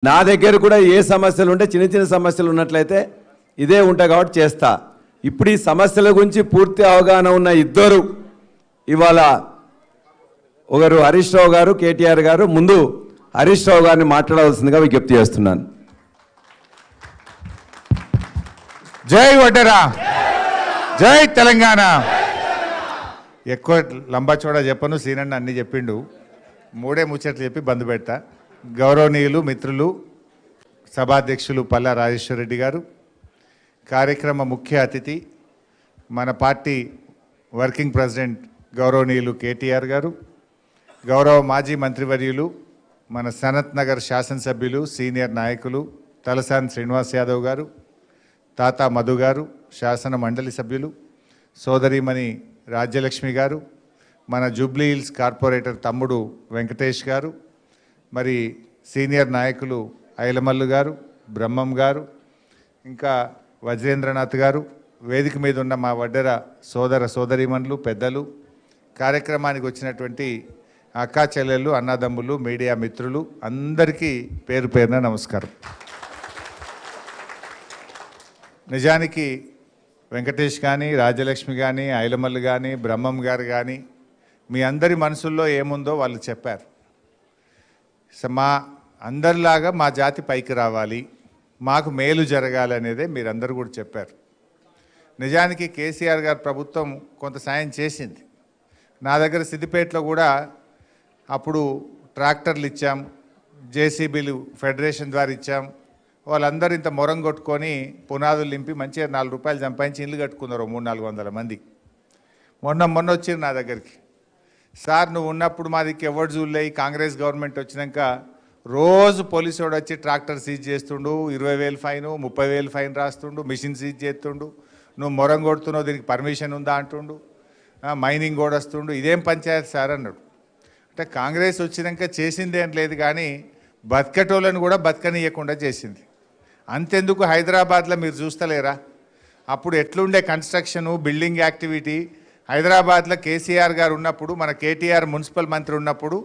నా దగ్గర కూడా ఏ సమస్యలు ఉంటే చిన్న చిన్న సమస్యలు ఉన్నట్లయితే ఇదే ఉంటాయి కాబట్టి చేస్తా. ఇప్పుడు ఈ సమస్యల గురించి పూర్తి అవగాహన ఉన్న ఇద్దరు ఇవాళ ఒకరు హరీష్ రావు గారు, కేటీఆర్ గారు. ముందు హరీష్ రావు గారిని మాట్లాడవలసిందిగా విజ్ఞప్తి చేస్తున్నాను. జై వడ్డెరా, జై తెలంగాణ. ఎక్కువ లంబాచోడా చెప్పను, సీనన్న అన్ని చెప్పిండు. మూడే ముచ్చట్లు చెప్పి బంద్ పెడతా. గౌరవనీయులు మిత్రులు, సభాధ్యక్షులు పల్లా రాజేశ్వర రెడ్డి గారు, కార్యక్రమ ముఖ్య అతిథి మన పార్టీ వర్కింగ్ ప్రెసిడెంట్ గౌరవనీయులు కేటీఆర్ గారు, గౌరవ మాజీ మంత్రివర్యులు మన సనత్ నగర్ శాసనసభ్యులు సీనియర్ నాయకులు తలసాని శ్రీనివాస్ యాదవ్ గారు, తాతా మధు గారు, శాసన మండలి సభ్యులు సోదరిమణి రాజ్యలక్ష్మి గారు, మన జూబ్లీ హిల్స్ కార్పొరేటర్ తమ్ముడు వెంకటేష్ గారు, మరి సీనియర్ నాయకులు ఐలమల్లు గారు, బ్రహ్మం గారు, ఇంకా వజ్రేంద్రనాథ్ గారు, వేదిక మీద ఉన్న మా వడ్డెర సోదర సోదరీమణులు, పెద్దలు, కార్యక్రమానికి వచ్చినటువంటి అక్కా చెల్లెళ్ళు, అన్నదమ్ములు, మీడియా మిత్రులు అందరికీ పేరు పేరున నమస్కారం. నిజానికి వెంకటేష్ కానీ, రాజ్యలక్ష్మి కానీ, ఐలమల్లు కానీ, బ్రహ్మం గారు కానీ మీ అందరి మనసుల్లో ఏముందో వాళ్ళు చెప్పారు. మా అందరిలాగా మా జాతి పైకి రావాలి, మాకు మేలు జరగాలి అనేదే మీరందరూ కూడా చెప్పారు. నిజానికి కేసీఆర్ గారు ప్రభుత్వం కొంత సాయం చేసింది. నా దగ్గర సిద్దిపేటలో కూడా అప్పుడు ట్రాక్టర్లు ఇచ్చాం, జేసీబీలు ఫెడరేషన్ ద్వారా ఇచ్చాం. వాళ్ళందరూ ఇంత మొరం కొట్టుకొని పునాదులు నింపి మంచిగా 4 రూపాయలు సంపాదించి ఇల్లు కట్టుకున్నారు 300-400 మంది. మొన్న వచ్చింది నా దగ్గరికి. సార్ నువ్వు ఉన్నప్పుడు మాదికి ఎవరు చూడలే, కాంగ్రెస్ గవర్నమెంట్ వచ్చినాక రోజు పోలీసు వాడు వచ్చి ట్రాక్టర్ సీజ్ చేస్తుండు, 20,000 ఫైను, 30,000 ఫైన్ రాస్తుండు, మిషన్ సీజ్ చేస్తుండు, నువ్వు మొరం కొడుతున్నావు, దీనికి పర్మిషన్ ఉందా అంటుండు, మైనింగ్ కూడా వస్తుండు, ఇదేం పంచాయతీ సార్ అన్నాడు. అంటే కాంగ్రెస్ వచ్చినాక చేసిందేం లేదు కానీ బతకటోళ్ళను కూడా బతకనియకుండా చేసింది. అంతెందుకు హైదరాబాద్లో మీరు చూస్తలేరా, అప్పుడు ఎట్లుండే కన్స్ట్రక్షను, బిల్డింగ్ యాక్టివిటీ. హైదరాబాద్లో కేసీఆర్ గారు ఉన్నప్పుడు, మన కేటీఆర్ మున్సిపల్ మంత్రి ఉన్నప్పుడు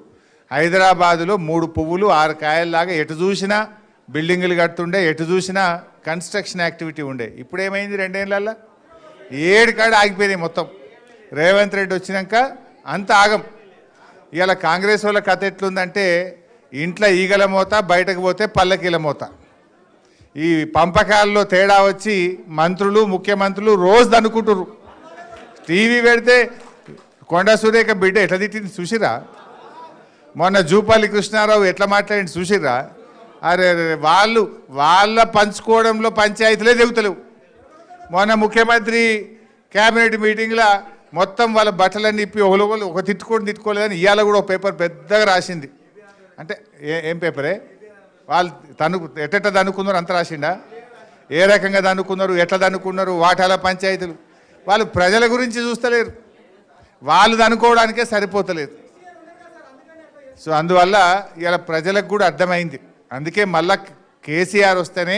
హైదరాబాదులో 3 పువ్వులు 6 కాయల్లాగా ఎటు చూసినా బిల్డింగులు కడుతుండే, ఎటు చూసినా కన్స్ట్రక్షన్ యాక్టివిటీ ఉండే. ఇప్పుడు ఏమైంది 2 ఏళ్ళల్లో 7 కాడ ఆగిపోయినాయి మొత్తం. రేవంత్ రెడ్డి వచ్చినాక అంత ఆగం. ఇవాళ కాంగ్రెస్ వాళ్ళ కథ ఎట్లుందంటే ఇంట్లో ఈగల మోత, బయటకు పోతే పల్లకీల మోత. ఈ పంపకాల్లో తేడా వచ్చి మంత్రులు, ముఖ్యమంత్రులు రోజు దనుకుంటురు. టీవీ పెడితే కొండ సురేఖ బిడ్డ ఎట్లా తిట్టింది చూసిరా, మొన్న జూపల్లి కృష్ణారావు ఎట్లా మాట్లాడింది చూసిరా. అరే వాళ్ళ పంచుకోవడంలో పంచాయతీలే దిగుతలేవు. మొన్న ముఖ్యమంత్రి క్యాబినెట్ మీటింగ్లో మొత్తం వాళ్ళ బట్టలన్నీ ఇప్పి ఒకరు ఒక తిట్టుకోలేదని ఇవాళ కూడా ఒక పేపర్ పెద్దగా రాసింది. అంటే ఏం పేపరే, వాళ్ళు ఎట్ట దనుకున్నారు అంత రాసిండా, ఏ రకంగా దనుకున్నారు, ఎట్లా దనుకున్నారు, వాటాల పంచాయతీలు. వాళ్ళు ప్రజల గురించి చూస్తలేరు, వాళ్ళు దనుకోవడానికే సరిపోతలేదు. సో అందువల్ల ఇలా ప్రజలకు కూడా అర్థమైంది. అందుకే మళ్ళా కేసీఆర్ వస్తేనే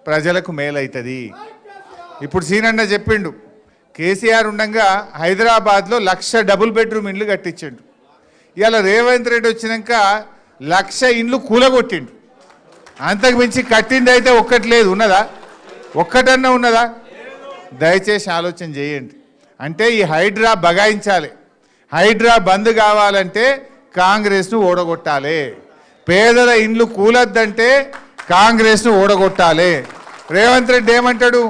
ప్రజలకు మేలవుతుంది. ఇప్పుడు సీనన్న చెప్పిండు, కేసీఆర్ ఉండగా హైదరాబాద్లో 1,00,000 డబుల్ బెడ్రూమ్ ఇండ్లు కట్టించిండు. ఇవాళ రేవంత్ రెడ్డి వచ్చినాక 1,00,000 ఇండ్లు కూలగొట్టిండు. అంతకు మించి కట్టింది అయితే ఒక్కటి లేదు. ఉన్నదా? ఒక్కటన్నా ఉన్నదా? దయచేసి ఆలోచన చేయండి. అంటే ఈ హైడ్రా బగాయించాలి. హైడ్రా బంద్ కావాలంటే కాంగ్రెస్ను ఓడగొట్టాలి. పేదల ఇండ్లు కూలద్దంటే కాంగ్రెస్ను ఓడగొట్టాలి. రేవంత్ రెడ్డి ఏమంటాడు,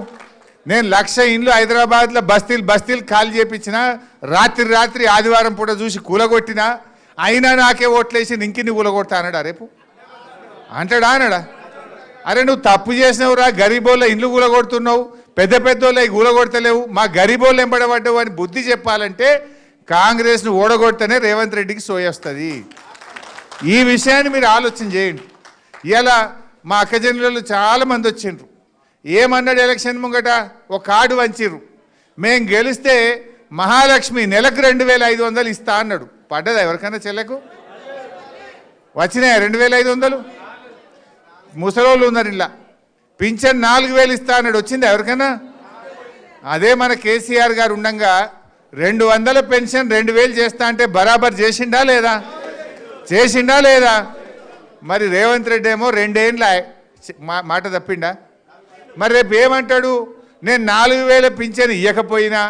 నేను 1,00,000 ఇండ్లు హైదరాబాద్లో బస్తీలు ఖాళీ చేయించిన, రాత్రి ఆదివారం పూట చూసి కూలగొట్టినా, అయినా నాకే ఓట్లేసి ఇంకిన్ని కూలగొడతా అన్నాడా రేపు? అంటాడా? అరే నువ్వు తప్పు చేసినవురా, గరీబోళ్ళ ఇండ్లు కూలగొడుతున్నావు, పెద్దోళ్ళ కూలగొడతలేవు, మా గరీబోళ్ళు ఎంబడబడ్డావు అని బుద్ధి చెప్పాలంటే కాంగ్రెస్ను ఓడగొడితేనే రేవంత్ రెడ్డికి సోయొస్తుంది. ఈ విషయాన్ని మీరు ఆలోచన చేయండి. ఇలా మా అక్కజనులు చాలామంది వచ్చిండ్రు. ఏమన్నాడు ఎలక్షన్ ముంగట, ఒక కార్డు వంచిర్రు, మేం గెలిస్తే మహాలక్ష్మి నెలకు 2,500 ఇస్తా అన్నాడు. పడ్డదా ఎవరికైనా చెల్లెకు? వచ్చినాయా 2,500? ముసలోళ్ళు ఉన్నారు ఇలా. పింఛన్ 4,000 ఇస్తా అన్నాడు, వచ్చిందా ఎవరికైనా? అదే మన కేసీఆర్ గారు ఉండగా 200 పెన్షన్ 2,000 చేస్తా అంటే బరాబర్ చేసిండా లేదా? మరి రేవంత్ రెడ్డి ఏమో 2 ఏళ్ళ మాట తప్పిండా? మరి రేపు ఏమంటాడు? నేను 4,000 పింఛను ఇవ్వకపోయినా,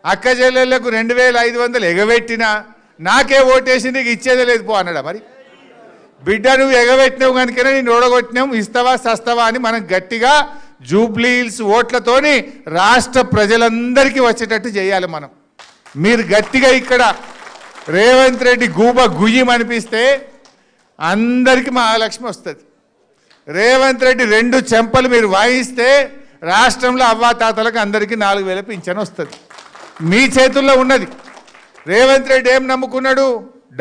అక్క చెల్లెళ్లకు 2,500 ఎగబెట్టినా నాకే ఓటేసి నీకు ఇచ్చేదే లేదు పో అన్నాడా? మరి బిడ్డ నువ్వు ఎగబెట్టినావు కనుకనే నేను ఓడగొట్టినావు, ఇస్తావా సస్తావా అని మనం గట్టిగా జూబ్లీహిల్స్ ఓట్లతోని రాష్ట్ర ప్రజలందరికీ వచ్చేటట్టు చేయాలి మనం. మీరు గట్టిగా ఇక్కడ రేవంత్ రెడ్డి గూబ గుయ్యం అనిపిస్తే అందరికీ మహాలక్ష్మి వస్తుంది. రేవంత్ రెడ్డి 2 చెంపలు మీరు వాయిస్తే రాష్ట్రంలో అవ్వాతాతలకు అందరికీ 4,000 పింఛను వస్తుంది. మీ చేతుల్లో ఉన్నది. రేవంత్ రెడ్డి ఏం నమ్ముకున్నాడు?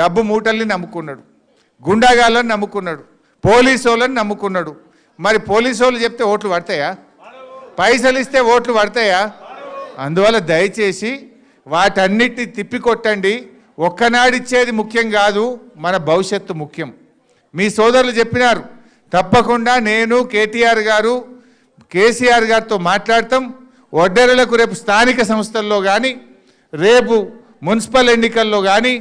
డబ్బు మూటల్ని నమ్ముకున్నాడు, గుండాగాళ్ళని నమ్ముకున్నాడు, పోలీసు వాళ్ళని నమ్ముకున్నాడు. మరి పోలీసు వాళ్ళు చెప్తే ఓట్లు పడతాయా? పైసలు ఇస్తే ఓట్లు పడతాయా? అందువల్ల దయచేసి వాటన్నిటిని తిప్పికొట్టండి. ఒక్కనాడిచ్చేది ముఖ్యం కాదు, మన భవిష్యత్తు ముఖ్యం. మీ సోదరులు చెప్పినారు, తప్పకుండా నేను కేటీఆర్ గారు కేసీఆర్ గారితో మాట్లాడతాం. ఒడ్డెరలకు రేపు స్థానిక సంస్థల్లో కానీ, రేపు మున్సిపల్ ఎన్నికల్లో కానీ